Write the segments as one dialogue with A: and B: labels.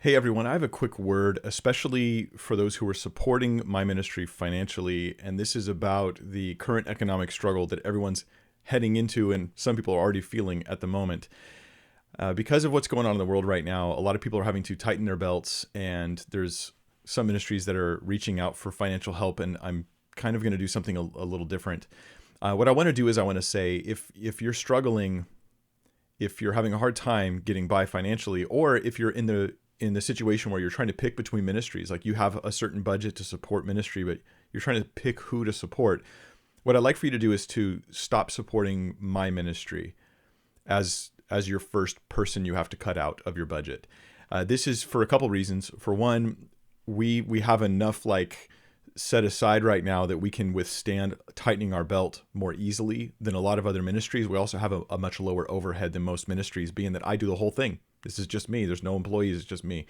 A: Hey everyone, I have a quick word, especially for those who are supporting my ministry financially. And this is about the current economic struggle that everyone's heading into and some people are already feeling at the moment. Because of what's going on in the world right now, a lot of people are having to tighten their belts, and there's some ministries that are reaching out for financial help. And I'm kind of going to do something a little different. What I want to do is I want to say if you're struggling, if you're having a hard time getting by financially, or if you're in the situation where you're trying to pick between ministries, like you have a certain budget to support ministry, but you're trying to pick who to support. What I'd like for you to do is to stop supporting my ministry as your first person you have to cut out of your budget. This is for a couple reasons. For one, we have enough set aside right now that we can withstand tightening our belt more easily than a lot of other ministries. We also have a much lower overhead than most ministries, being that I do the whole thing. This is just me. There's no employees. It's just me.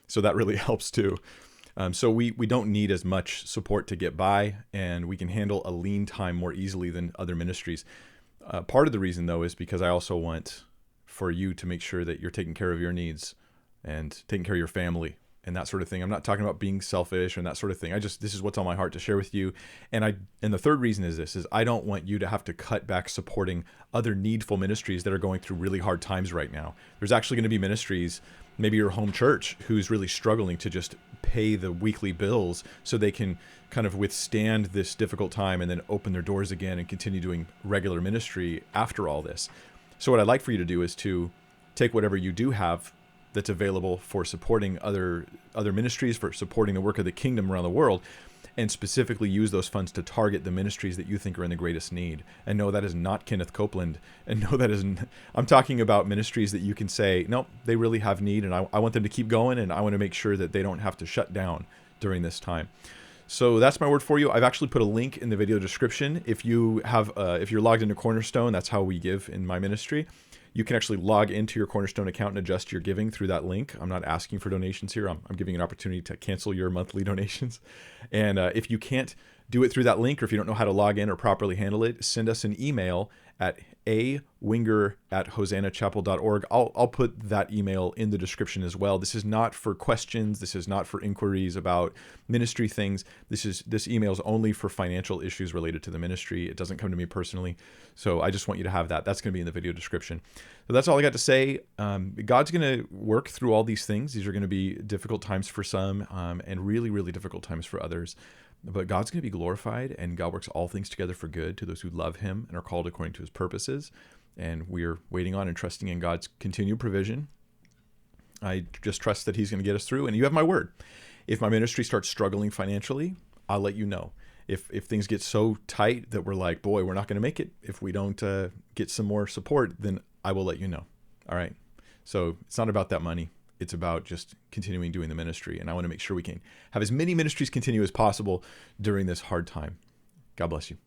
A: So that really helps too. So we don't need as much support to get by, and we can handle a lean time more easily than other ministries. Part of the reason, though, is because I also want for you to make sure that you're taking care of your needs and taking care of your family and that sort of thing. I'm not talking about being selfish and that sort of thing. This is what's on my heart to share with you. And the third reason is I don't want you to have to cut back supporting other needful ministries that are going through really hard times right now. There's actually going to be ministries, maybe your home church, who's really struggling to just pay the weekly bills so they can kind of withstand this difficult time and then open their doors again and continue doing regular ministry after all this. So what I'd like for you to do is to take whatever you do have that's available for supporting other ministries, for supporting the work of the kingdom around the world, and specifically use those funds to target the ministries that you think are in the greatest need. And no, that is not Kenneth Copeland. And no, that isn't. I'm talking about ministries that you can say, no, they really have need, and I want them to keep going, and I want to make sure that they don't have to shut down during this time. So that's my word for you. I've actually put a link in the video description. If you're logged into Cornerstone, that's how we give in my ministry. You can actually log into your Cornerstone account and adjust your giving through that link. I'm not asking for donations here. I'm giving an opportunity to cancel your monthly donations. And if you can't do it through that link, or if you don't know how to log in or properly handle it, send us an email at awinger@hosannachapel.org. I'll put that email in the description as well. This is not for questions. This is not for inquiries about ministry things. This email is only for financial issues related to the ministry. It doesn't come to me personally. So I just want you to have that. That's going to be in the video description. So that's all I got to say. God's going to work through all these things. These are going to be difficult times for some, and really, really difficult times for others. But God's going to be glorified, and God works all things together for good to those who love him and are called according to his purposes. And we're waiting on and trusting in God's continued provision. I just trust that he's going to get us through. And you have my word. If my ministry starts struggling financially, I'll let you know. If things get so tight that we're like, boy, we're not going to make it if we don't get some more support, then I will let you know. All right. So it's not about that money. It's about just continuing doing the ministry. And I want to make sure we can have as many ministries continue as possible during this hard time. God bless you.